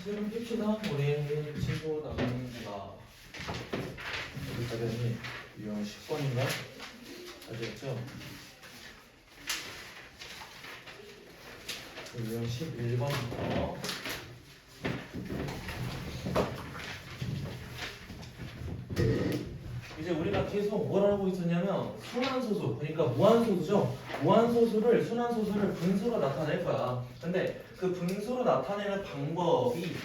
지금 봅시다. 우리 친구 나갑니다. 여기까지 유형 10번인가? 아셨죠? 유형 11번부터 이제 우리가 계속 뭘 하고 있었냐면 순환소수, 그러니까 무한소수죠. 무한소수를 순환소수를 분수로 나타낼 거야. 근데 그 분수로 나타내는 방법이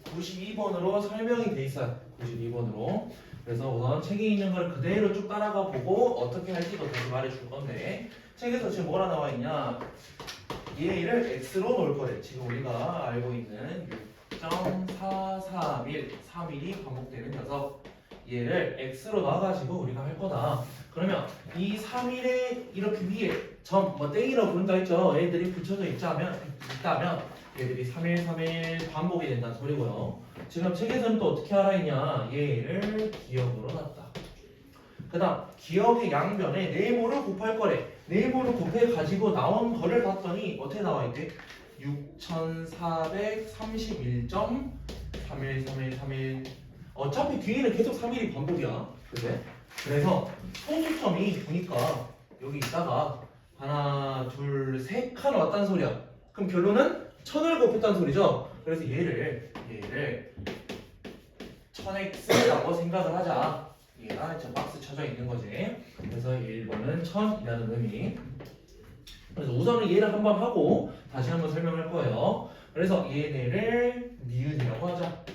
92번으로 설명이 돼 있어요. 92번으로. 그래서 우선 책에 있는 걸 그대로 쭉 따라가 보고 어떻게 할지도 다시 말해줄 건데, 책에서 지금 뭐라 나와 있냐? 얘를 x로 놓을 거래. 지금 우리가 알고 있는 6.431, 3일이 반복되는 녀석, 얘를 x로 놔가지고 우리가 할 거다. 그러면 이 3일에 이렇게 위에 점, 뭐 땡이라고 부른다 했죠. 애들이 붙여져 있다면 얘들이 3일, 3일 반복이 된다는 소리고요. 지금 책에서는 또 어떻게 알아있냐? 얘를 기억으로 놨다. 그 다음 기억의 양변에 네모를 곱할 거래. 네모를 곱해가지고 나온 거를 봤더니 어떻게 나와있대? 6431.313131. 어차피 뒤에는 계속 3일이 반복이야. 그래? 그래서 소수점이 보니까 여기 있다가 하나, 둘, 세 칸 왔다는 소리야. 그럼 결론은 1000을 곱했다는 소리죠. 그래서 얘를 1000x라고 생각을 하자. 얘가 저 박스 쳐져 있는 거지. 그래서 1번은 1000이라는 의미. 그래서 우선은 얘를 한번 하고 다시 한번 설명할 거예요. 그래서 얘네를 니은이라고 하자.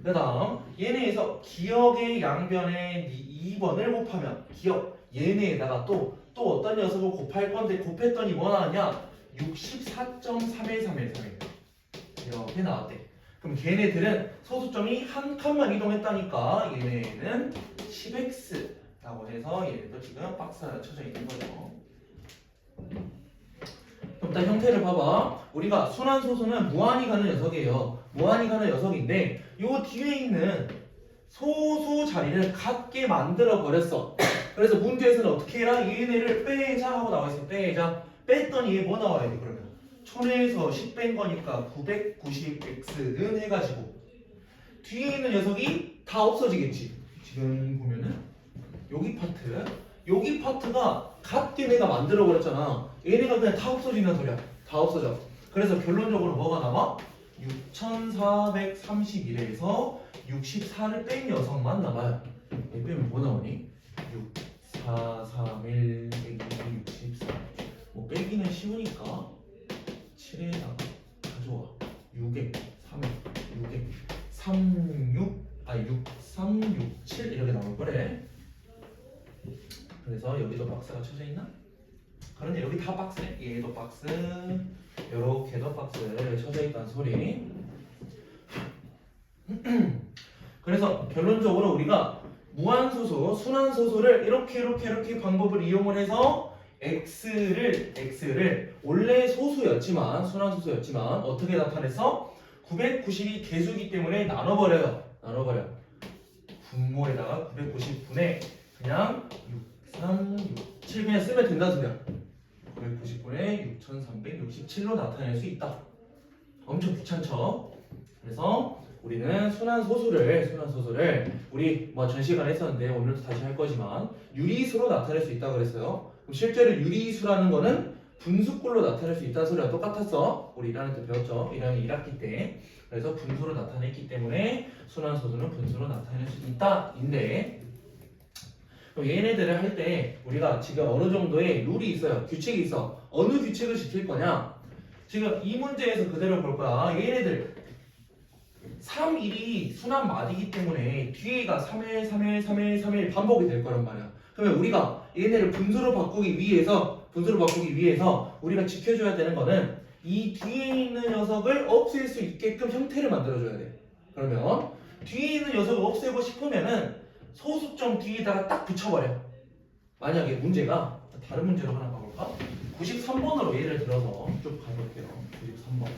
그 다음 얘네에서 기억의 양변에 2번을 곱하면 기억 얘네에다가 또 어떤 녀석을 곱할 건데 곱했더니 뭐 나왔냐? 64.31313 이렇게 나왔대. 그럼 걔네들은 소수점이 한 칸만 이동했다니까 얘네는 10x라고 해서 얘네도 지금 박스 하나 쳐져 있는 거죠. 그럼 일단 형태를 봐봐. 우리가 순환소수는 무한히 가는 녀석이에요. 무한히 가는 녀석인데 요 뒤에 있는 소수 자리를 같게 만들어 버렸어. 그래서 문제에서는 어떻게 해라? 얘네를 빼자 하고 나와 있어. 빼자. 뺐더니 얘 뭐 나와야 돼 그러면? 1000에서 10 뺀 거니까 990x는 해가지고 뒤에 있는 녀석이 다 없어지겠지. 지금 보면은 여기 파트가 같게 내가 만들어 버렸잖아. 얘네가 그냥 다 없어진다는 소리야. 다 없어져. 그래서 결론적으로 뭐가 남아? 6431에서 64를 뺀 녀석만 남아요. 얘 빼면 뭐 나오니? 6, 4, 3, 1, 64. 뭐 빼기는 쉬우니까 7에다가 가져와. 6에 3에 6에 3, 6, 6, 3, 6, 7 이렇게 나올 거래. 그래서 여기도 박스가 쳐져 있나? 그런데 여기 다 박스네. 얘도 박스, 요렇게도 박스 쳐져 있다는 소리. 그래서 결론적으로 우리가 무한소수, 순환소수를 이렇게 방법을 이용을 해서 x를 원래 소수였지만 순환소수였지만 어떻게 나타냈어? 990이 개수기 때문에 나눠버려. 분모에다가 990분의 그냥 6, 3, 6, 7 그냥 쓰면 된다는 소리야. 990분의 6367로 나타낼 수 있다. 엄청 귀찮죠? 그래서 우리는 순환소수를 우리 뭐 전 시간에 했었는데 오늘도 다시 할 거지만 유리수로 나타낼 수 있다고 그랬어요. 그럼 실제로 유리수라는 거는 분수꼴로 나타낼 수 있다는 소리가 똑같았어. 우리 1학년 때 배웠죠. 1학년 1학기 때. 그래서 분수로 나타냈기 때문에 순환소수는 분수로 나타낼 수 있다. 인데 그럼 얘네들을 할 때 우리가 지금 어느 정도의 룰이 있어요. 규칙이 있어. 어느 규칙을 지킬 거냐? 지금 이 문제에서 그대로 볼 거야. 얘네들 3, 1이 순환 마디이기 때문에 뒤에가 3일, 3일, 3일, 3일 반복이 될 거란 말이야. 그러면 우리가 얘네를 분수로 바꾸기 위해서 우리가 지켜줘야 되는 거는 이 뒤에 있는 녀석을 없앨 수 있게끔 형태를 만들어줘야 돼. 그러면 뒤에 있는 녀석을 없애고 싶으면은 소수점 뒤에다가 딱 붙여버려. 만약에 문제가 다른 문제로 하나 가볼까? 93번으로 예를 들어서 쭉 가볼게요. 93번.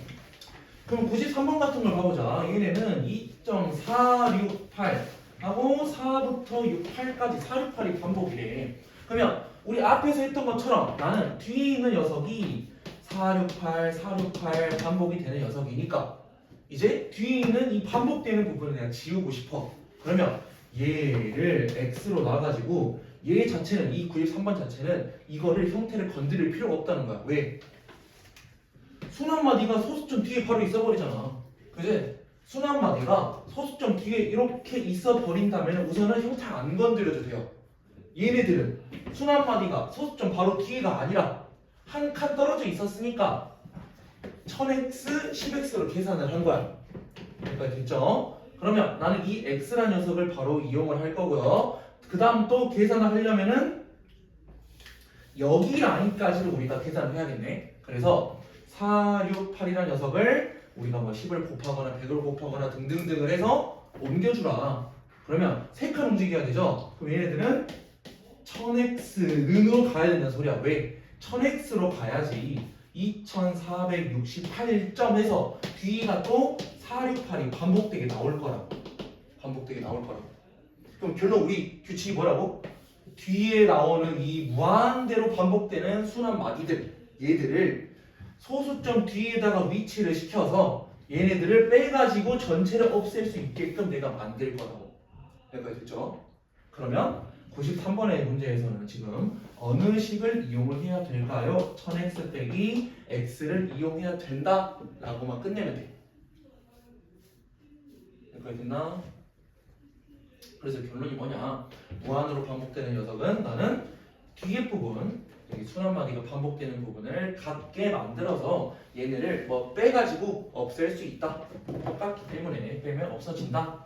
그럼 93번 같은 걸 봐보자. 얘네는 2.468 하고 4부터 68까지 468이 반복이래. 그러면 우리 앞에서 했던 것처럼 나는 뒤에 있는 녀석이 468 반복이 되는 녀석이니까 이제 뒤에 있는 이 반복되는 부분을 내가 지우고 싶어. 그러면 얘를 x로 놔가지고 얘 자체는 이 93번 자체는 이거를 형태를 건드릴 필요가 없다는 거야. 왜? 순환마디가 소수점 뒤에 바로 있어버리잖아. 그지? 순환마디가 소수점 뒤에 이렇게 있어버린다면 우선은 형태 안 건드려도 돼요. 얘네들은 순환마디가 소수점 바로 뒤에가 아니라 한 칸 떨어져 있었으니까 1000x, 10x로 계산을 한 거야. 여기까지 됐죠? 그러면 나는 이 x라는 녀석을 바로 이용을 할 거고요. 그 다음 또 계산을 하려면은 여기 라인까지를 우리가 계산을 해야겠네. 그래서 468이라는 녀석을 우리가 뭐 10을 곱하거나 100을 곱하거나 등등등을 해서 옮겨주라. 그러면 3칸 움직여야 되죠? 그럼 얘네들은 1000x는으로 가야 된다는 소리야. 왜? 1000x로 가야지 2468점에서 뒤가 또 468이 반복되게 나올 거라고. 반복되게 나올 거라고. 그럼 결론 우리 규칙이 뭐라고? 뒤에 나오는 이 무한대로 반복되는 순환 마디들 얘들을 소수점 뒤에다가 위치를 시켜서 얘네들을 빼가지고 전체를 없앨 수 있게끔 내가 만들 거라고. 여기까지 됐죠? 그러면 93번의 문제에서는 지금 어느 식을 이용을 해야 될까요? 1000x 빼기 x를 이용해야 된다 라고만 끝내면 돼. 여기까지 됐나? 그래서 결론이 뭐냐? 무한으로 반복되는 녀석은 나는 뒤에 부분, 여기 순환마디가 반복되는 부분을 같게 만들어서 얘네를 뭐 빼가지고 없앨 수 있다. 똑같기 때문에 빼면 없어진다.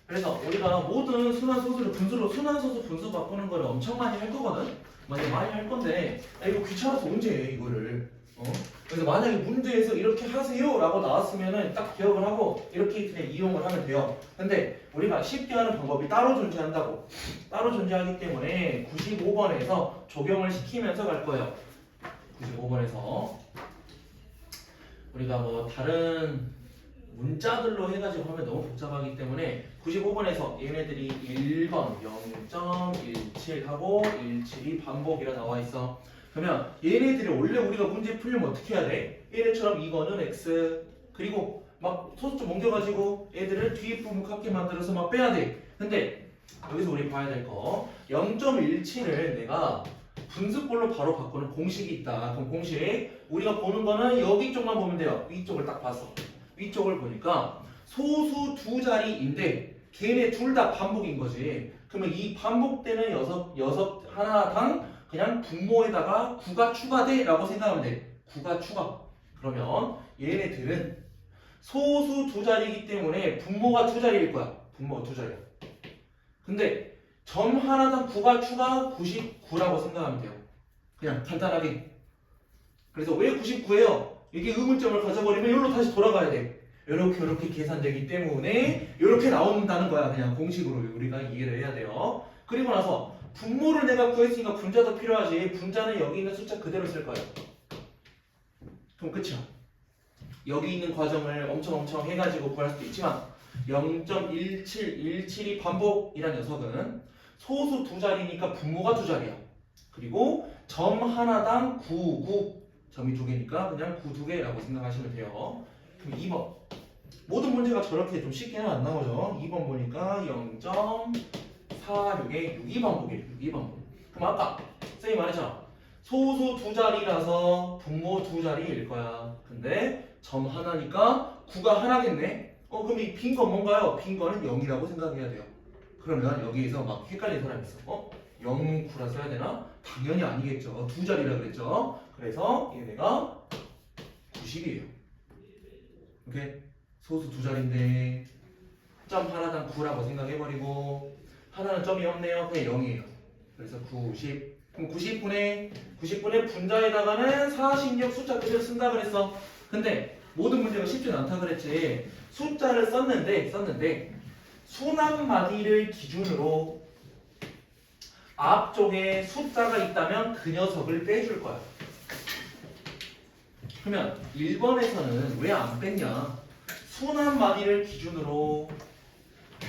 그래서 우리가 모든 순환소수를 분수로 순환소수 분수 바꾸는 거를 엄청 많이 할 거거든. 많이 할 건데 이거 귀찮아서 언제 해 이거를. 그래서 만약에 문제에서 이렇게 하세요 라고 나왔으면은 딱 기억을 하고 이렇게 그냥 이용을 하면 돼요. 근데 우리가 쉽게 하는 방법이 따로 존재한다고. 따로 존재하기 때문에 95번에서 적용을 시키면서 갈 거예요. 95번에서 우리가 뭐 다른 문자들로 해가지고 하면 너무 복잡하기 때문에 95번에서 얘네들이 1번 0.17하고 17이 반복이라 나와 있어. 그러면 얘네들이 원래 우리가 문제 풀려면 어떻게 해야 돼? 얘네처럼 이거는 x 그리고 막 소수점 옮겨가지고 얘들을 뒤에 부분 같게 만들어서 막 빼야 돼. 근데 여기서 우리 봐야 될 거 0.17을 내가 분수꼴로 바로 바꾸는 공식이 있다. 그럼 공식 우리가 보는 거는 여기 쪽만 보면 돼요. 위쪽을 딱 봤어. 위쪽을 보니까 소수 두 자리인데 걔네 둘 다 반복인 거지. 그러면 이 반복되는 여섯 하나당 그냥 분모에다가 9가 추가돼 라고 생각하면 돼. 9가 추가. 그러면 얘네들은 소수 두 자리이기 때문에 분모가 두 자리일 거야. 분모가 두 자리야. 근데 점 하나당 9가 추가 99라고 생각하면 돼요. 그냥 간단하게. 그래서 왜 99예요? 이게 의문점을 가져버리면 여기로 다시 돌아가야 돼. 이렇게 계산되기 때문에 이렇게 나온다는 거야. 그냥 공식으로 우리가 이해를 해야 돼요. 그리고 나서 분모를 내가 구했으니까 분자도 필요하지. 분자는 여기 있는 숫자 그대로 쓸 거예요. 그럼 끝이야. 여기 있는 과정을 엄청 해가지고 구할 수도 있지만 0.1717이 반복이란 녀석은 소수 두 자리니까 분모가 두 자리야. 그리고 점 하나당 99 점이 두 개니까 그냥 9 두 개라고 생각하시면 돼요. 그럼 2번 모든 문제가 저렇게 좀 쉽게는 안 나오죠. 2번 보니까 0.46의 6이 반복이에요. 6이 반복. 그럼 아까 쌤이 말했잖아. 소수 두 자리라서 분모 두 자리일 거야. 근데 점 하나니까 9가 하나겠네. 그럼 이 빈 건 뭔가요? 빈 거는 0이라고 생각해야 돼요. 그러면 여기에서 막 헷갈리는 사람이 있어. 0, 9라 써야 되나? 당연히 아니겠죠. 두 자리라 그랬죠. 그래서 얘네가 90이에요. 오케이? 소수 두 자리인데 점 하나당 9라고 생각해버리고 하나는 점이 없네요. 그냥 0이에요. 그래서 90. 그럼 90분의 분자에다가는 46 숫자 그대로 쓴다 그랬어. 근데 모든 문제가 쉽지는 않다 그랬지. 숫자를 썼는데 순환마디를 기준으로 앞쪽에 숫자가 있다면 그 녀석을 빼줄 거야. 그러면 1번에서는 왜 안 뺐냐? 순환마디를 기준으로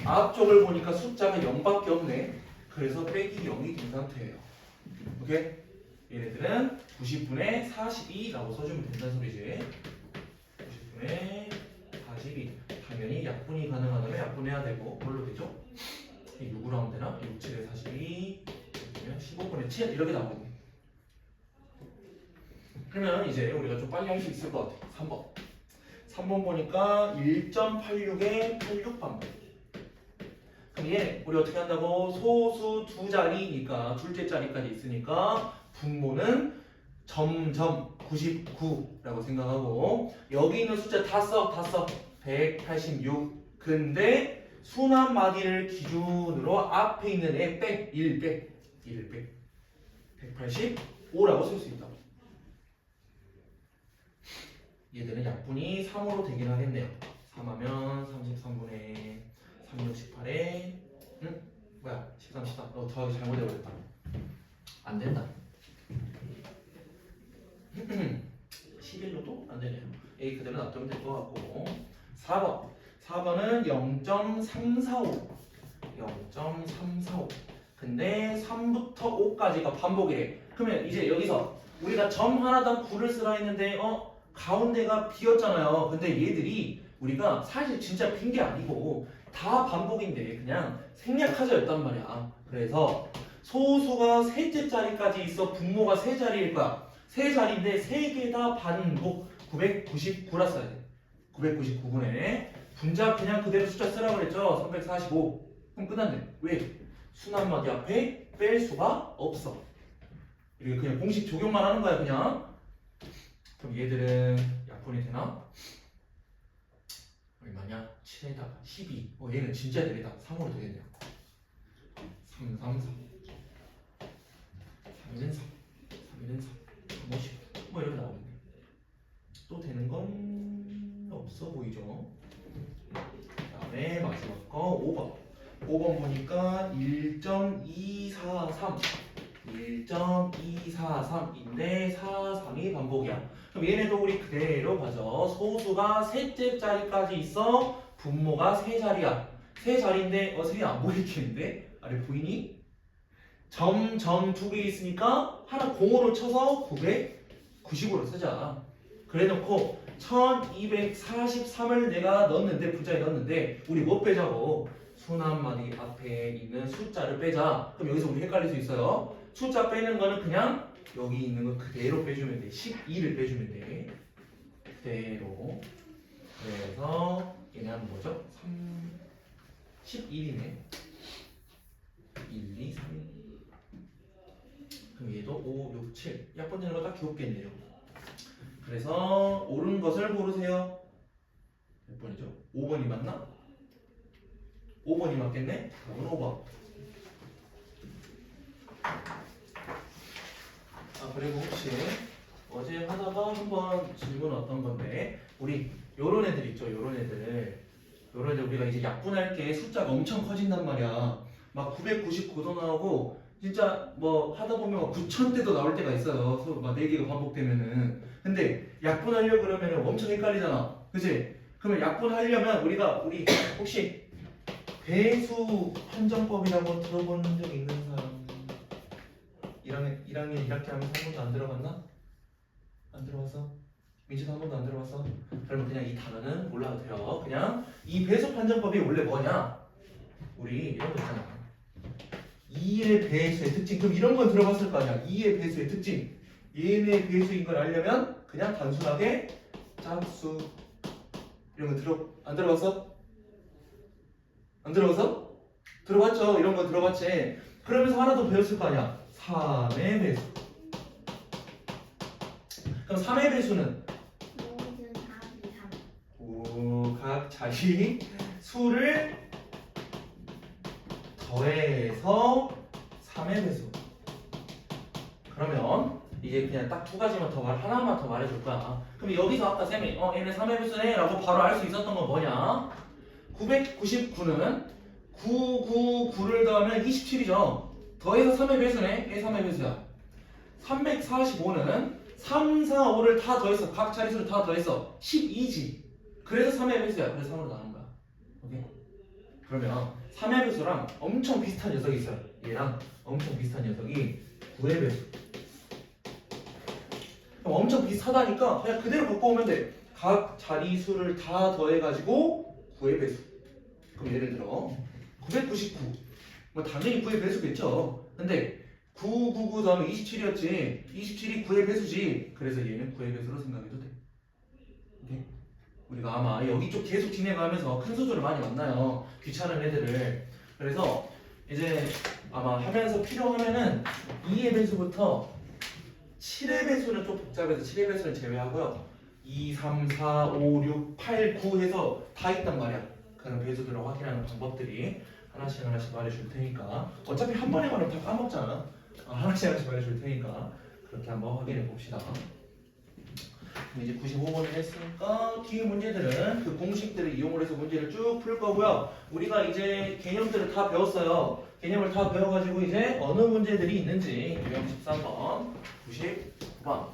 앞쪽을 보니까 숫자가 0밖에 없네. 그래서 빼기 0이 된 상태예요. 오케이? 얘네들은 90분의 42라고 써주면 된다는 소리지. 90분의 42. 당연히 약분이 가능하다면 약분해야 되고 뭘로 되죠? 6으로 하면 되나? 6, 7에 42 그러면 15분의 7 이렇게 나오겠네. 그러면 이제 우리가 좀 빨리 할 수 있을 것 같아. 3번. 3번 보니까 1.86에 86반복. 그럼 얘 우리 어떻게 한다고? 소수 두 자리니까 둘째 자리까지 있으니까 분모는 점점 99라고 생각하고 여기 있는 숫자 다 써. 186. 근데 순환 마디를 기준으로 앞에 있는 애 빼. 1 빼. 185라고 쓸 수 있다. 얘들은 약분이 3으로 되긴 하겠네요. 3하면 33분의 368에 13, 13. 더하기 잘못해버렸다. 안 된다. 11로도 안 되네요. A 그대로 놔두면 될 것 같고 4번. 4번은 0.345. 0.345. 근데 3부터 5까지가 반복이래. 그러면 이제 여기서 우리가 점 하나당 9를 쓰라 했는데 가운데가 비었잖아요. 근데 얘들이 우리가 사실 진짜 빈 게 아니고 다 반복인데 그냥 생략하자였단 말이야. 그래서 소수가 셋째 자리까지 있어 분모가 세 자리일 거야. 세 자리인데 세 개 다 반복 999라 써야 돼. 999분에 분자 그냥 그대로 숫자 쓰라고 그랬죠. 345. 그럼 끝났네. 왜? 순환마디 앞에 뺄 수가 없어. 이렇게 그냥 공식 적용만 하는 거야 그냥. 그럼 얘들은 약분이 되나? 얼마냐? 7에다가 12. 얘는 진짜 되겠다. 3으로 되겠네요. 3, 3, 4. 3는 3. 3는 3. 50. 이렇게 나오겠네. 또 되는 건 없어 보이죠? 그 다음에 마지막 거 5번. 5번 보니까 1.243. 1.243인데 43이 반복이야. 그럼 얘네도 우리 그대로 가죠. 소수가 셋째 자리까지 있어 분모가 세 자리야. 세 자리인데 색이 안 보이겠는데? 아래 보이니? 점 두 개 있으니까 하나 공으로 쳐서 990으로 쓰자. 그래놓고 1243을 내가 넣었는데 분자에 넣었는데 우리 뭐 빼자고? 순환마디 앞에 있는 숫자를 빼자. 그럼 여기서 우리 헷갈릴 수 있어요. 숫자 빼는 거는 그냥 여기 있는 거 그대로 빼주면 돼. 12를 빼주면 돼. 그대로. 그래서 얘는 뭐죠? 11이네. 1, 2, 3. 그럼 얘도 5, 6, 7. 약분되는 거 딱 귀엽겠네요. 그래서 옳은 것을 고르세요. 몇 번이죠? 5번이 맞나? 5번이 맞겠네? 답은 5번. 그리고 혹시 어제 하다가 한번 질문 어떤 건데 우리 요런 애들 있죠? 요런 애들 우리가 이제 약분할 게 숫자가 엄청 커진단 말이야. 막 999도 나오고 진짜 뭐 하다 보면 막 9,000대도 나올 때가 있어요. 서로 막 4개가 반복되면은. 근데 약분하려고 그러면은 엄청 헷갈리잖아. 그치? 그러면 약분하려면 우리 혹시 배수 판정법이라고 들어본 적 있는 사람? 1학년 1학기 하면서 한 번도 안 들어봤나? 안 들어봤어? 민지도 한 번도 안 들어봤어? 그러면 그냥 이 단어는 몰라도 돼요. 그냥 이 배수 판정법이 원래 뭐냐? 우리 이런 거 있잖아. 2의 배수의 특징. 그럼 이런 건 들어봤을 거 아니야. 2의 배수의 특징. 얘네 배수인 걸 알려면 그냥 단순하게 짝수 이런 거 안 들어봤어? 안 들어봤어? 들어봤죠? 이런 거 들어봤지? 그러면서 하나 더 배웠을 거 아니야. 3의 배수. 그럼 3의 배수는? 각 자리 수를 더해서 3의 배수. 그러면 이제 그냥 딱 두 가지만 하나만 더 말해줄 거야. 그럼 여기서 아까 쌤이 얘네 3의 배수네 라고 바로 알 수 있었던 건 뭐냐? 999는 999를 더하면 27이죠. 더해서 3의 배수네. 얘 3의 배수야. 345는 3, 4, 5를 다 더했어. 각 자릿수를 다 더했어. 12지. 그래서 3의 배수야. 그래서 3으로 나눈 거야. 오케이? 그러면 3의 배수랑 엄청 비슷한 녀석이 있어요. 얘랑 엄청 비슷한 녀석이 9의 배수. 그럼 엄청 비슷하다니까 그냥 그대로 바꿔오면 돼. 각 자리수를 다 더해가지고 9의 배수. 그럼 예를 들어 999. 뭐 당연히 9의 배수겠죠. 근데 999 다음에 27이었지. 27이 9의 배수지. 그래서 얘는 9의 배수로 생각해도 돼. 오케이? 우리가 아마 여기 쪽 계속 진행하면서 큰 수들을 많이 만나요. 귀찮은 애들을. 그래서 이제 아마 하면서 필요하면은 2의 배수부터 7의 배수는 좀 복잡해서 7의 배수는 제외하고요. 2, 3, 4, 5, 6, 8, 9 해서 다 있단 말이야. 그런 배수들을 확인하는 방법들이 하나씩 말해줄 테니까 어차피 한 번에 말하면 다 까먹잖아. 하나씩 말해줄 테니까 그렇게 한번 확인해 봅시다. 이제 95번을 했으니까 뒤에 문제들은 그 공식들을 이용을 해서 문제를 쭉 풀 거고요. 우리가 이제 개념들을 다 배웠어요. 개념을 다 배워가지고 이제 어느 문제들이 있는지 유형 13번, 99번.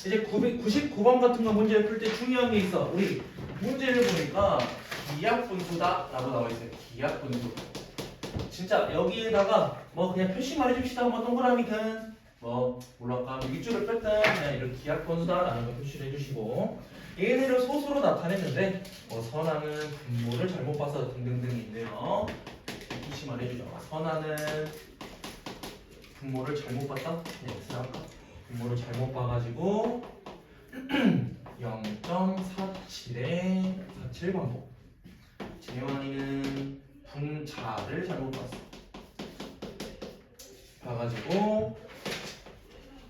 이제 999번 같은 거 문제를 풀 때 중요한 게 있어. 우리 문제를 보니까 기하분수다 라고 나와 있어요. 기하분수. 진짜 여기에다가 뭐 그냥 표시만 해줍시다. 뭐 동그라미든 뭐 물론 밑줄을 뺐든 그냥 이렇게 기하분수다라는 거 표시를 해주시고 얘네를 소수로 나타냈는데 뭐 선하는 분모를 잘못 봐서 등등등이 있네요. 표시만 해주죠. 선하는 분모를 잘못 봤다? 네, X할까? 분모를 잘못 봐가지고 0.47에 47 반복. 재환이는 분자를 잘못 봤어. 봐가지고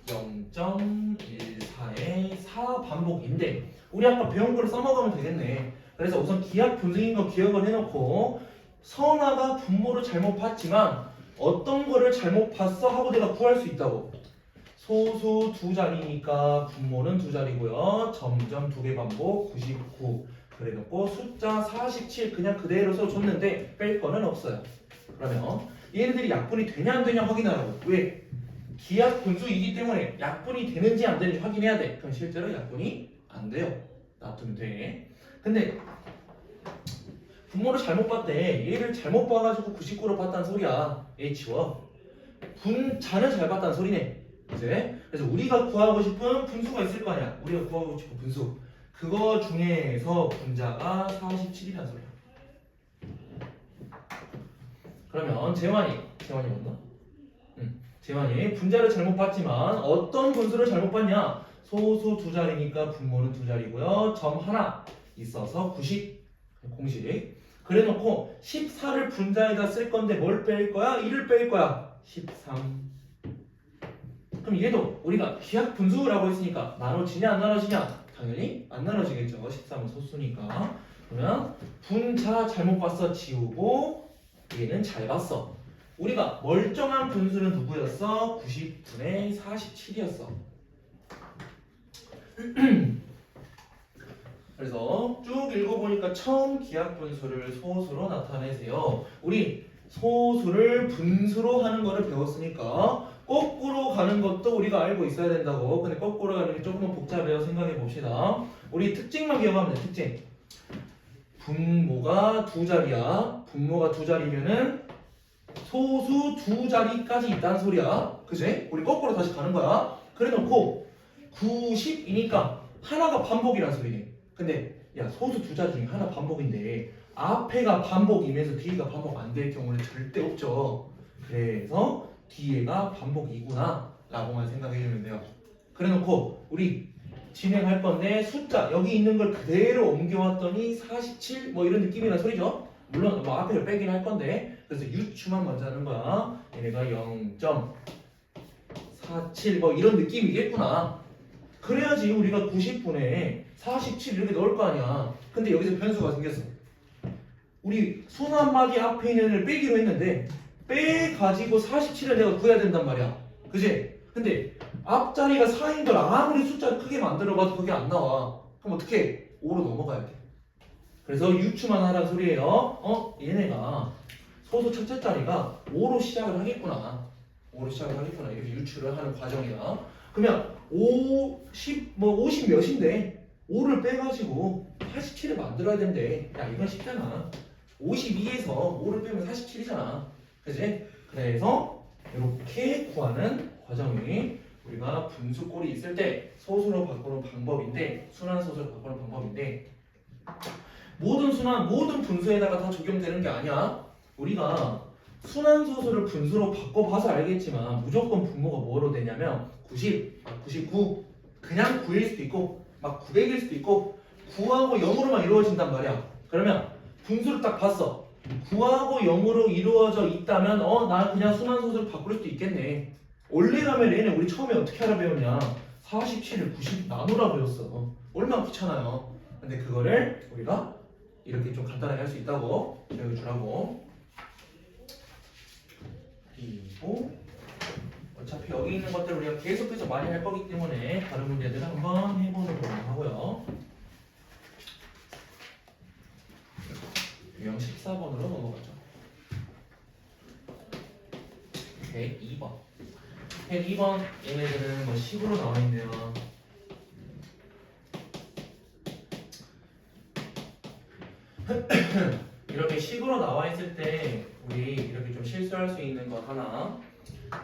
0.14에 4 반복인데 우리 아까 배운 거를 써먹으면 되겠네. 그래서 우선 기하 분수인 거 기억을 해놓고 선아가 분모를 잘못 봤지만 어떤 거를 잘못 봤어 하고 내가 구할 수 있다고. 소수 두 자리니까 분모는 두 자리고요. 점점 두 개 반복 99. 그래놓고 숫자 47 그냥 그대로 써줬는데 뺄 거는 없어요. 그러면 얘네들이 약분이 되냐 안 되냐 확인하라고. 왜? 기하 분수이기 때문에 약분이 되는지 안 되는지 확인해야 돼. 그럼 실제로 약분이 안 돼요. 놔두면 돼. 근데 분모를 잘못 봤대. 얘를 잘못 봐가지고 99로 봤다는 소리야. 얘 치워. 분자는 잘 봤다는 소리네. 이제 그래서 우리가 구하고 싶은 분수가 있을 거 아니야. 우리가 구하고 싶은 분수. 그거 중에서 분자가 47이라는 소리야. 그러면 재환이 맞나? 재환이 분자를 잘못 봤지만 어떤 분수를 잘못 봤냐? 소수 두 자리니까 분모는 두 자리고요. 점 하나 있어서 90 공식. 그래놓고 14를 분자에다 쓸 건데 뭘 뺄 거야? 1을 뺄 거야. 13. 그럼 얘도 우리가 기하 분수라고 했으니까 나눠지냐 안 나눠지냐? 당연히 안 나눠지겠죠. 13은 소수니까. 그러면 분자 잘못 봤어 지우고 얘는 잘 봤어. 우리가 멀쩡한 분수는 누구였어? 90분의 47이었어. 그래서 쭉 읽어보니까 처음 기하분수를 소수로 나타내세요. 우리 소수를 분수로 하는 거를 배웠으니까 거꾸로 가는 것도 우리가 알고 있어야 된다고. 근데 거꾸로 가는 게 조금은 복잡해요. 생각해 봅시다. 우리 특징만 기억하면 돼. 특징. 분모가 두 자리야. 분모가 두 자리면은 소수 두 자리까지 있다는 소리야. 그지? 우리 거꾸로 다시 가는 거야. 그래 놓고 90이니까 하나가 반복이란 소리네. 근데 야 소수 두 자리 중에 하나 반복인데 앞에가 반복이면서 뒤에가 반복 안 될 경우는 절대 없죠. 그래서 뒤에가 반복이구나 라고만 생각해주면 돼요. 그래 놓고 우리 진행할 건데 숫자 여기 있는 걸 그대로 옮겨왔더니 47 뭐 이런 느낌이란 소리죠. 물론 뭐 앞에를 빼긴 할 건데 그래서 유추만 먼저 하는 거야. 얘네가 0.47 뭐 이런 느낌이겠구나. 그래야지 우리가 90분에 47 이렇게 넣을 거 아니야. 근데 여기서 변수가 생겼어. 우리 순 한마디 앞에 있는 애를 빼기로 했는데 빼가지고 47을 내가 구해야 된단 말이야. 그지? 근데 앞자리가 4인 걸 아무리 숫자를 크게 만들어봐도 그게 안 나와. 그럼 어떻게? 5로 넘어가야 돼. 그래서 유추만 하라는 소리예요. 얘네가 소수 첫째 자리가 5로 시작을 하겠구나. 5로 시작을 하겠구나. 이렇게 유추를 하는 과정이야. 그러면 50 몇인데 5를 빼가지고 87을 만들어야 된대. 야 이건 쉽잖아. 52에서 5를 빼면 47이잖아. 그지? 그래서 이렇게 구하는 과정이 우리가 분수꼴이 있을 때 소수로 바꾸는 방법인데 순환소수로 바꾸는 방법인데 모든 분수에다가 다 적용되는 게 아니야. 우리가 순환소수를 분수로 바꿔봐서 알겠지만 무조건 분모가 뭐로 되냐면 90, 99 그냥 9일 수도 있고 막 900일 수도 있고 9하고 0으로만 이루어진단 말이야. 그러면 분수를 딱 봤어. 9하고 0으로 이루어져 있다면 나 그냥 순환소수를 바꿀 수도 있겠네. 원래라면 얘는 우리 처음에 어떻게 하라 배웠냐 47을 90 나누라 배웠어. 얼마나 귀찮아요. 근데 그거를 우리가 이렇게 좀 간단하게 할 수 있다고 배워주라고. 그리고 어차피 여기 있는 것들 우리가 계속해서 많이 할 거기 때문에 다른 문제들을 한번 해보는 걸로 하고요. 유형 14번으로 넘어가죠. 102번. 102번 얘네들은 뭐 식으로 나와 있네요. 이렇게 식으로 나와 있을 때 우리 이렇게 좀 실수할 수 있는 것 하나.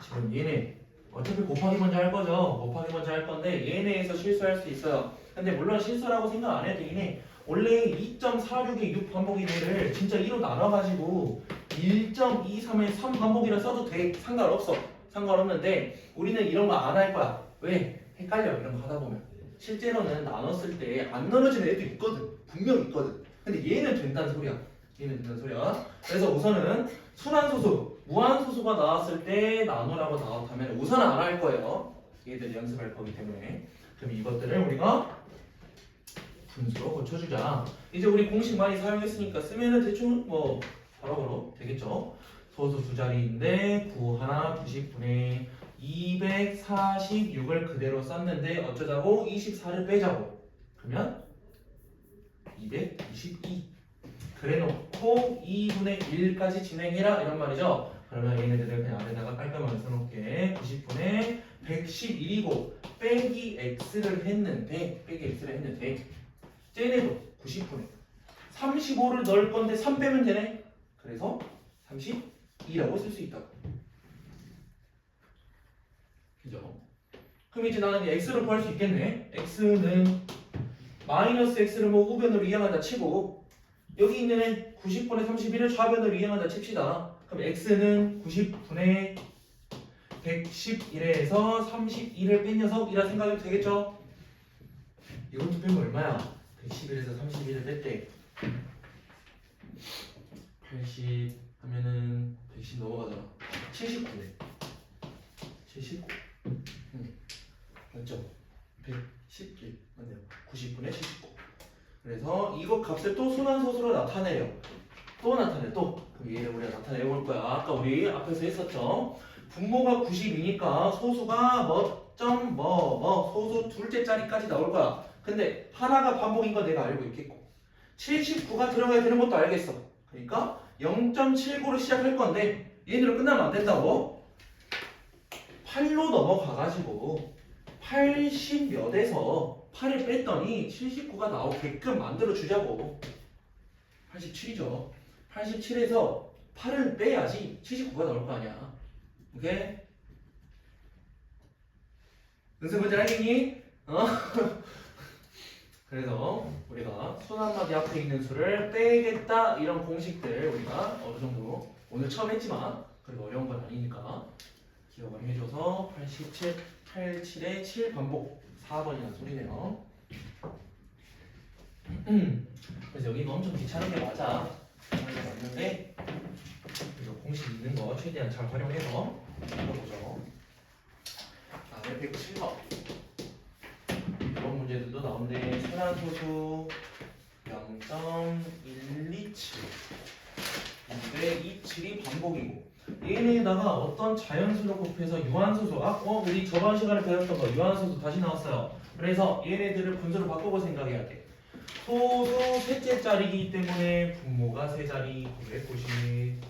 지금 얘네 어차피 곱하기 먼저 할 거죠. 곱하기 먼저 할 건데 얘네에서 실수할 수 있어요. 근데 물론 실수라고 생각 안 해도 되긴 해. 원래 2.46의 6 반복이네를 진짜 2로 나눠가지고 1.23의 3 반복이라 써도 돼. 상관없어. 상관없는데 우리는 이런 거 안 할 거야. 왜? 헷갈려 이런 거 하다 보면. 실제로는 나눴을 때 안 나눠지는 애도 있거든. 분명 있거든. 근데 얘는 된다는 소리야. 얘는 된다는 소리야. 그래서 우선은 순환소수, 무한소수가 나왔을 때 나누라고 나왔다면 우선은 안 할 거예요. 얘들 연습할 거기 때문에. 그럼 이것들을 우리가 분수로 고쳐주자. 이제 우리 공식 많이 사용했으니까 쓰면은 대충 뭐 바로바로 되겠죠. 소수 두 자리인데 9 하나 90분의 246을 그대로 썼는데 어쩌자고 24를 빼자고. 그러면 222 그래놓고 2분의 1까지 진행해라 이런 말이죠. 그러면 얘네들을 그냥 아래다가 깔끔하게 써놓게 90분의 111이고 빼기 x를 했는데 쟤네도 90분의 35를 넣을 건데 3 빼면 되네. 그래서 32라고 쓸 수 있다고. 그죠? 그럼 이제 나는 x를 구할 수 있겠네. x는 마이너스 x를 뭐 우변으로 이항한다 치고 여기 있는 애 90분의 31을 좌변으로 이항한다 칩시다. 그럼 x는 90분의 111에서 32를 뺀 녀석이라 생각해도 되겠죠? 이것도 빼면 얼마야? 111에서 31을 뺐대 80 하면은 110 넘어가잖아. 79네. 79 맞죠? 111 맞네요. 90분의 79. 그래서 이거 값을 또 순환소수로 나타내요. 또 나타내 또. 그럼 얘를 우리가 나타내 볼 거야. 아까 우리 앞에서 했었죠. 분모가 90이니까 소수가 소수 둘째 자리까지 나올 거야. 근데 하나가 반복인 거 내가 알고 있겠고 79가 들어가야 되는 것도 알겠어. 그러니까 0.79로 시작할 건데 얘네로 끝나면 안 된다고. 8로 넘어가가지고 80몇에서 8을 뺐더니 79가 나오게끔 만들어 주자고. 87이죠. 87에서 8을 빼야지 79가 나올 거 아니야. 오케이? 은수 문제 알겠니? 그래서 우리가 순 한마디 앞에 있는 수를 빼겠다 이런 공식들 우리가 어느 정도 오늘 처음 했지만 그래도 어려운 건 아니니까 기억을 해줘서 87, 87의 7 반복 4번이라는 소리네요. 그래서 여기가 엄청 귀찮은 게 맞아. 귀찮은 게 맞는데 그래서 공식 있는 거 최대한 잘 활용해서 해보죠. 다음에 107번 이런 문제들도 나오는데 순환소수 0.127 227이 반복이고 얘네에다가 어떤 자연수를 곱해서 유한소수 우리 저번 시간에 배웠던 거 유한소수 다시 나왔어요. 그래서 얘네들을 분수로 바꿔볼 생각해야 돼. 소수 셋째 자리이기 때문에 분모가 세 자리 990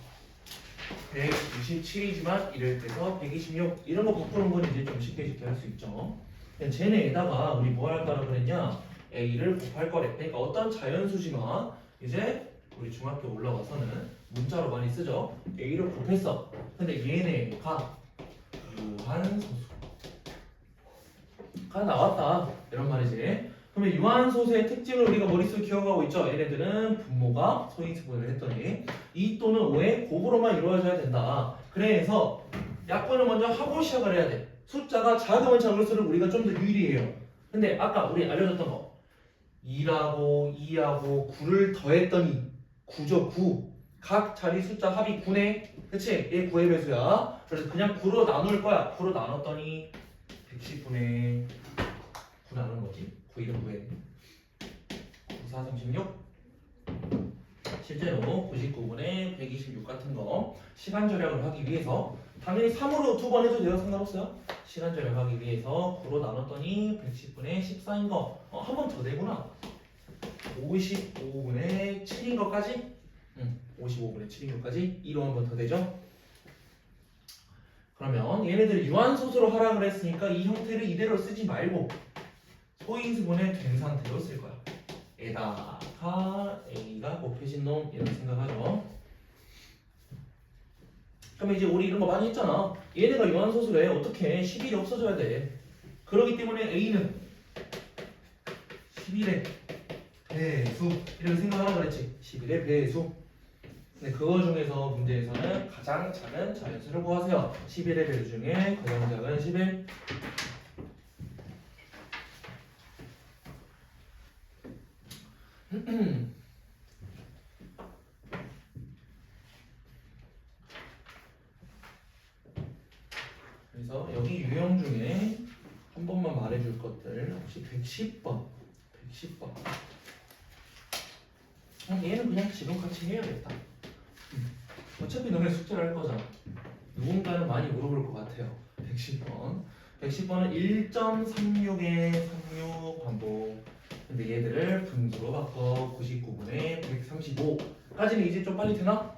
197이지만 이럴 때서 126 이런 거 바꾸는 건 이제 좀 쉽게 할 수 있죠. 쟤네에다가 우리 뭐 할 거라 그랬냐? A를 곱할 거래. 그러니까 어떤 자연수지만 이제 우리 중학교 올라와서는 문자로 많이 쓰죠. A를 곱했어. 근데 얘네가 무한소수. 가 나왔다 이런 말이지. 그러면 유한소수의 특징을 우리가 머릿속에 기억하고 있죠. 얘네들은 분모가 소인수분을 했더니 2 또는 5의 곱으로만 이루어져야 된다. 그래서 약분을 먼저 하고 시작을 해야 돼. 숫자가 작으면 작을수록 우리가 좀 더 유리해요. 근데 아까 우리 알려줬던 거 2라고 2하고 9를 더했더니 9죠. 9. 각 자리 숫자 합이 9네. 그치? 얘 9의 배수야. 그래서 그냥 9로 나눌 거야. 9로 나눴더니 110분의 9 나눈 거지. 9 1은 9에 9, 4, 36. 실제로 99분의 126 같은 거 시간 절약을 하기 위해서 당연히 3으로 두 번 해도 돼요. 상관없어요. 시간 절약하기 위해서 9로 나눴더니 110분의 14인 거. 한 번 더 되구나. 55분의 7인 것까지? 55분의 7인 것까지 2로 한 번 더 되죠? 그러면 얘네들을 유한소수로 하라 그랬으니까 이 형태를 이대로 쓰지 말고 소인수분해 된 상태로 쓸 거야. 에다가 A가 곱해진 놈 이런 생각하죠. 그러면 이제 우리 이런 거 많이 했잖아. 얘네가 유한소수래. 어떻게 11이 없어져야 돼. 그렇기 때문에 A는 11의 배수 이렇게 생각하라 그랬지. 11의 배수. 근데 그거 중에서 문제에서는 가장 작은 자연수를 구하세요. 11의 배수 중에 가장 작은 11. 그래서 여기 유형 중에 한 번만 말해줄 것들 혹시 110번 110번 얘는 그냥 지금 같이 해야겠다. 어차피 너네 숙제를 할 거잖아. 누군가는 많이 물어볼 것 같아요. 110번 110번은 1.36의 36 반복. 근데 얘들을 분수로 바꿔 99분의 135까지는 이제 좀 빨리 되나?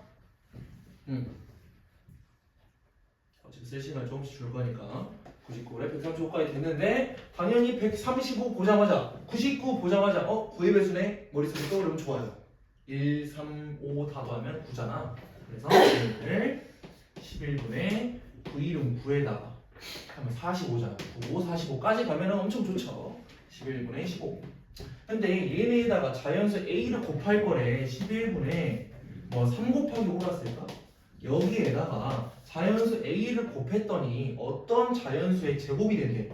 어차피 쓸 시간 조금씩 줄 거니까 99분의 135까지 됐는데 당연히 135 보자마자 99 보자마자 9의 배수네 머릿속에 떠오르면 좋아요. 1, 3, 5 다 더하면 9잖아. 그래서 얘를 11분의 9, 1은 9에다가 하면 45잖아. 9, 45까지 가면 엄청 좋죠. 11분의 15. 근데 얘네에다가 자연수 A를 곱할 거래. 11분의 3 곱하기 5라 쓸까? 여기에다가 자연수 A를 곱했더니 어떤 자연수의 제곱이 된대?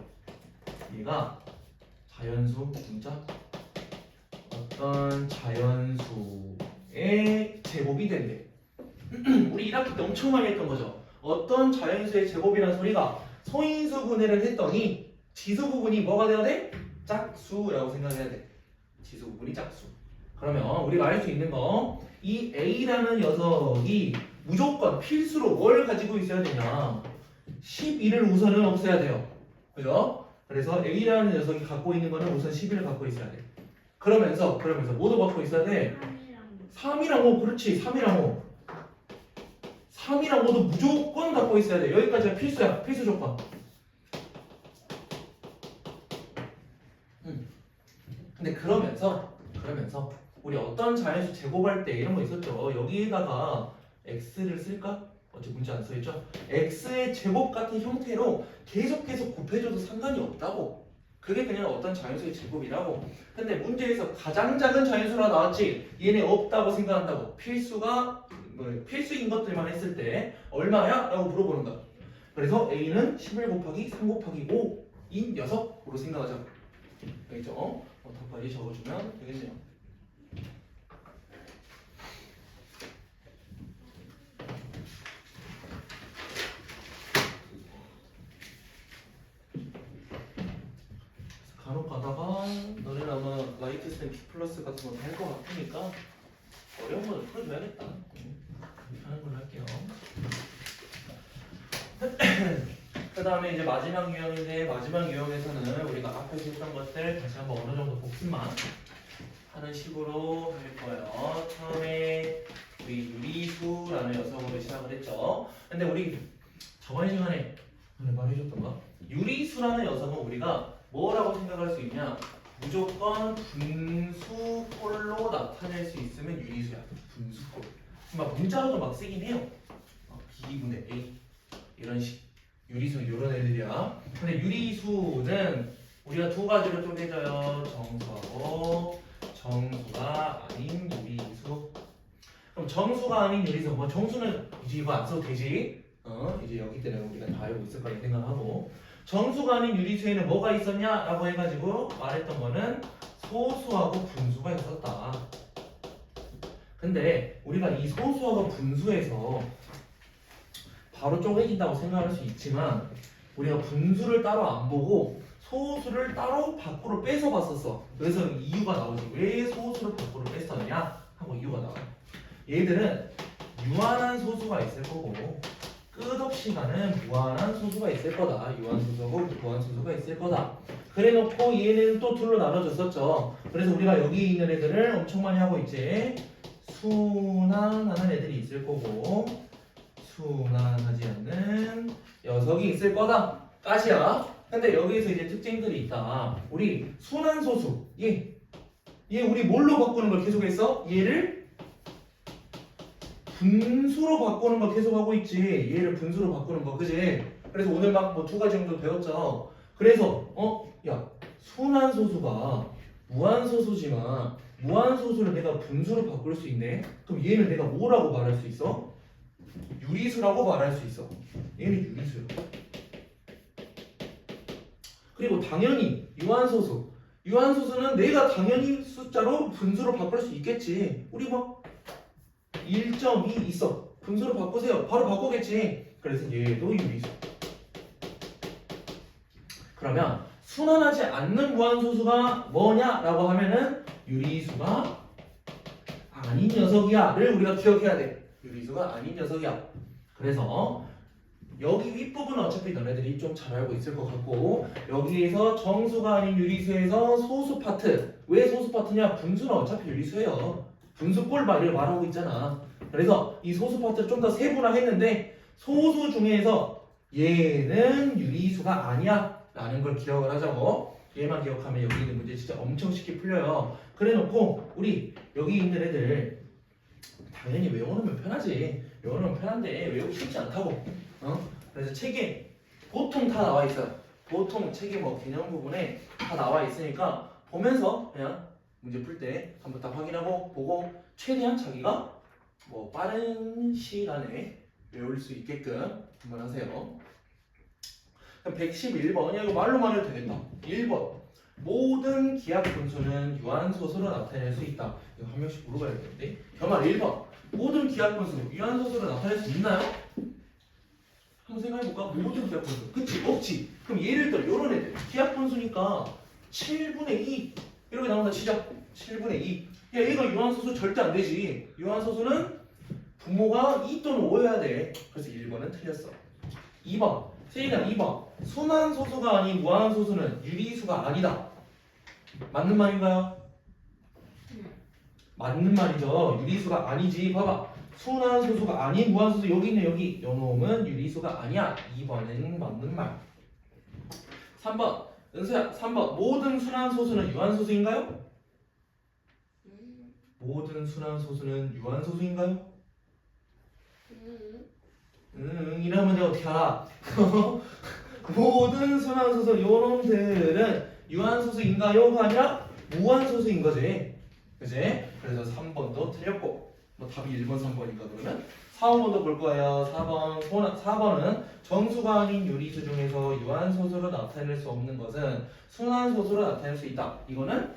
얘가 자연수 문자 어떤 자연수의 제곱이 된대. 우리 1학기 때 엄청 많이 했던 거죠. 어떤 자연수의 제곱이라는 소리가 소인수 분해를 했더니 지수 부분이 뭐가 돼야 돼? 짝수라고 생각해야 돼. 지수 부분이 짝수. 그러면 우리가 알 수 있는 거 이 A라는 녀석이 무조건 필수로 뭘 가지고 있어야 되냐? 11을 우선은 없애야 돼요. 그죠? 그래서 A라는 녀석이 갖고 있는 거는 우선 11을 갖고 있어야 돼. 그러면서 뭐도 갖고 있어야 돼? 3이랑 5. 그렇지. 3이랑 5. 3이랑 5도 무조건 갖고 있어야 돼. 여기까지가 필수야. 필수 조건. 근데 그러면서 우리 어떤 자연수 제곱할 때 이런 거 있었죠. 여기에다가 x를 쓸까? 어차피 문제 안 써있죠? x의 제곱 같은 형태로 계속해서 곱해줘도 상관이 없다고. 그게 그냥 어떤 자연수의 제곱이라고. 근데 문제에서 가장 작은 자연수라 나왔지 얘네 없다고 생각한다고. 필수가 필수인 것들만 했을 때 얼마야? 라고 물어보는 거야. 그래서 a는 11 곱하기 3 곱하기 5인 녀석으로 생각하자. 알겠죠? 더 빨리 적어주면 되겠네요. 간혹 가다가 너네는 아마 라이트쌤 Q 플러스 같은 거 할 것 같으니까 어려운 거는 풀어줘야겠다. 하는 걸로 할게요. 그 다음에 이제 마지막 유형인데 마지막 유형에서는 우리가 앞에서 했던 것들 다시 한번 어느 정도 복습만 하는 식으로 할 거예요. 처음에 우리 유리수라는 녀석으로 시작을 했죠. 근데 우리 저번 시간에 말해줬던가? 유리수라는 녀석은 우리가 뭐라고 생각할 수 있냐? 무조건 분수꼴로 나타낼 수 있으면 유리수야. 분수꼴. 막 문자로도 막 쓰긴 해요. B분의 A 이런 식. 유리수 이런 애들이야. 근데 유리수는 우리가 두 가지로 쪼개져요. 정수하고 정수가 아닌 유리수. 그럼 정수가 아닌 유리수, 뭐 정수는 이제 이거 안 써도 되지? 이제 여기 때는 우리가 다 알고 있을 거라 생각하고, 정수가 아닌 유리수에는 뭐가 있었냐라고 해가지고 말했던 거는 소수하고 분수가 있었다. 근데 우리가 이 소수하고 분수에서 바로 쪼개진다고 생각할 수 있지만, 우리가 분수를 따로 안 보고 소수를 따로 밖으로 빼서 봤었어. 그래서 이유가 나오지. 왜 소수를 밖으로 뺐었냐 하고 이유가 나와요. 얘들은 유한한 소수가 있을 거고 끝없이 가는 무한한 소수가 있을 거다. 유한소수하고 무한소수가 있을 거다. 그래놓고 얘는 또 둘로 나눠줬었죠. 그래서 우리가 여기 있는 애들을 엄청 많이 하고 있지. 순환하는 애들이 있을 거고 순환하지 않는 녀석이 있을 거다. 까시야. 근데 여기에서 이제 특징들이 있다. 우리 순환소수 얘 우리 뭘로 바꾸는 걸 계속했어? 얘를 분수로 바꾸는 거 계속 하고 있지. 얘를 분수로 바꾸는 거, 그지? 그래서 오늘 막 뭐 두 가지 정도 배웠죠. 그래서 야, 순환소수가 무한소수지만 무한소수를 내가 분수로 바꿀 수 있네. 그럼 얘는 내가 뭐라고 말할 수 있어? 유리수라고 말할 수 있어. 얘는 유리수야. 그리고 당연히 유한소수는 내가 당연히 숫자로 분수로 바꿀 수 있겠지. 우리 뭐 1.2 있어. 분수로 바꾸세요. 바로 바꾸겠지. 그래서 얘도 유리수. 그러면 순환하지 않는 무한소수가 뭐냐라고 하면은 유리수가 아닌 녀석이야를 우리가 기억해야 돼. 유리수가 아닌 녀석이야. 그래서 여기 윗부분은 어차피 너네들이 좀 잘 알고 있을 것 같고, 여기에서 정수가 아닌 유리수에서 소수 파트. 왜 소수 파트냐? 분수는 어차피 유리수예요. 분수 꼴말을 말하고 있잖아. 그래서 이 소수 파트를 좀 더 세분화했는데 소수 중에서 얘는 유리수가 아니야 라는 걸 기억을 하자고. 얘만 기억하면 여기 있는 문제 진짜 엄청 쉽게 풀려요. 그래놓고 우리 여기 있는 애들 당연히 외워놓으면 편하지. 외워놓으면 편한데 외우기 쉽지 않다고. 그래서 책에 보통 다 나와 있어요. 보통 책에 뭐 개념 부분에 다 나와 있으니까 보면서 그냥 문제 풀 때 한번 다 확인하고 보고 최대한 자기가 뭐 빠른 시간에 외울 수 있게끔 한번 하세요. 111번, 이거 말로만 해도 되겠다. 1번, 모든 기하 분수는 유한소수로 나타낼 수 있다. 이거 한 명씩 물어봐야 되는데, 겸할 1번, 모든 기하 분수 유한소수로 나타낼 수 있나요? 한번 생각해볼까? 모든 기하 분수, 그치? 없지? 그럼 예를 들어 요런 애들 기하 분수니까 7분의 2 이렇게 나온다 치자. 7분의 2. 야, 얘가 유한소수 절대 안 되지. 유한소수는 분모가 2 또는 5여야 돼. 그래서 1번은 틀렸어. 2번, 세인아 2번, 순환소수가 아닌 무한소수는 유리수가 아니다. 맞는 말인가요? 맞는 말이죠. 유리수가 아니지. 봐봐. 순환소수가 아닌 무한소수 여기 있네. 여기 요놈은 유리수가 아니야. 2번은 맞는 말. 3번, 은수야 3번, 모든 순환소수는 유한소수인가요? 모든 순환소수는 유한소수인가요? 이러면 내가 어떻게 알아? 모든 순환소수 요놈들은 유한소수인가요가 아니라 무한소수인 거지. 그지? 그래서 3번도 틀렸고, 뭐 답이 1번, 3번이니까 그러면 4, 5번도 볼 거예요. 4번은 정수가 아닌 유리수 중에서 유한소수로 나타낼 수 없는 것은 순환소수로 나타낼 수 있다. 이거는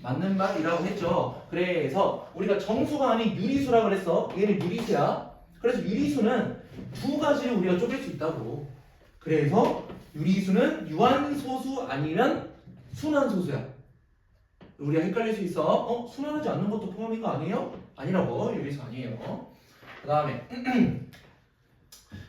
맞는 말이라고 했죠. 그래서 우리가 정수가 아닌 유리수라고 그랬어. 얘는 유리수야. 그래서 유리수는 두 가지를 우리가 쪼갤 수 있다고. 그래서 유리수는 유한소수 아니면 순환소수야. 우리가 헷갈릴 수 있어. 순환하지 않는 것도 포함인 거 아니에요? 아니라고. 유리수 아니에요. 그 다음에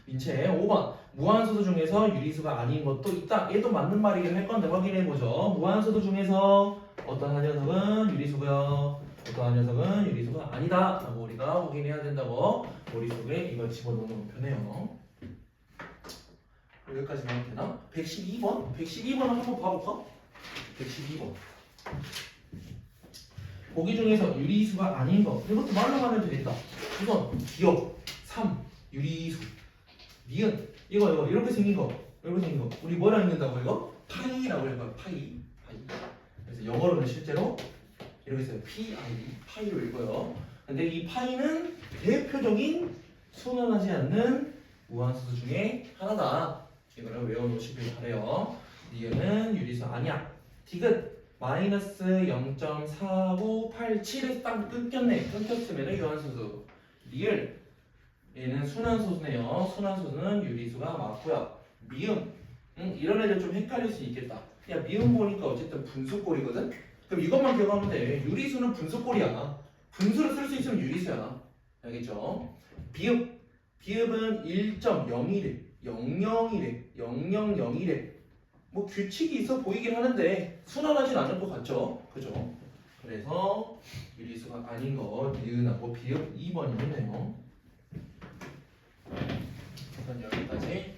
민채 5번, 무한소수 중에서 유리수가 아닌 것도 있다. 얘도 맞는 말이긴 할 건데 확인해보죠. 무한소수 중에서 어떤 한 녀석은 유리수고요, 어떤 한 녀석은 유리수가 아니다 라고 우리가 확인해야 된다고. 머릿속에 이걸 집어넣는 거 편해요. 여기까지만 하면 되나? 112번? 112번을 한번 봐볼까? 112번. 보기 중에서 유리수가 아닌 거, 이것도 말로만 해도 되겠다. 우선 기억 3, 유리수, 니은 이거 이렇게 생긴 거 이렇게 생긴 거. 우리 뭐라 읽는다고 이거? 파이라고 읽어요. 파이. 그래서 영어로는 실제로 이렇게 써요. 파이로 읽어요. 근데 이 파이는 대표적인 순환하지 않는 무한소수 중에 하나다. 이거를 외워놓으시길 바래요. 얘는 유리수 아니야. 디귿 마이너스 0.4987에서 딱 끊겼으면 유한소수. 리을 얘는 순환소수네요. 순환소수는 유리수가 맞고요. 미음 이런 애들 좀 헷갈릴 수 있겠다. 야 미음 보니까 어쨌든 분수꼴이거든. 그럼 이것만 기억하면 돼. 유리수는 분수꼴이야. 분수를 쓸 수 있으면 유리수야. 알겠죠? 비읍은 1.01에 001에 0001에 뭐 규칙이 있어 보이긴 하는데 순환하진 않을 것 같죠? 그죠? 그래서 유리수가 아닌 거 니은하고 비읍 2번이겠네요. 우선 여기까지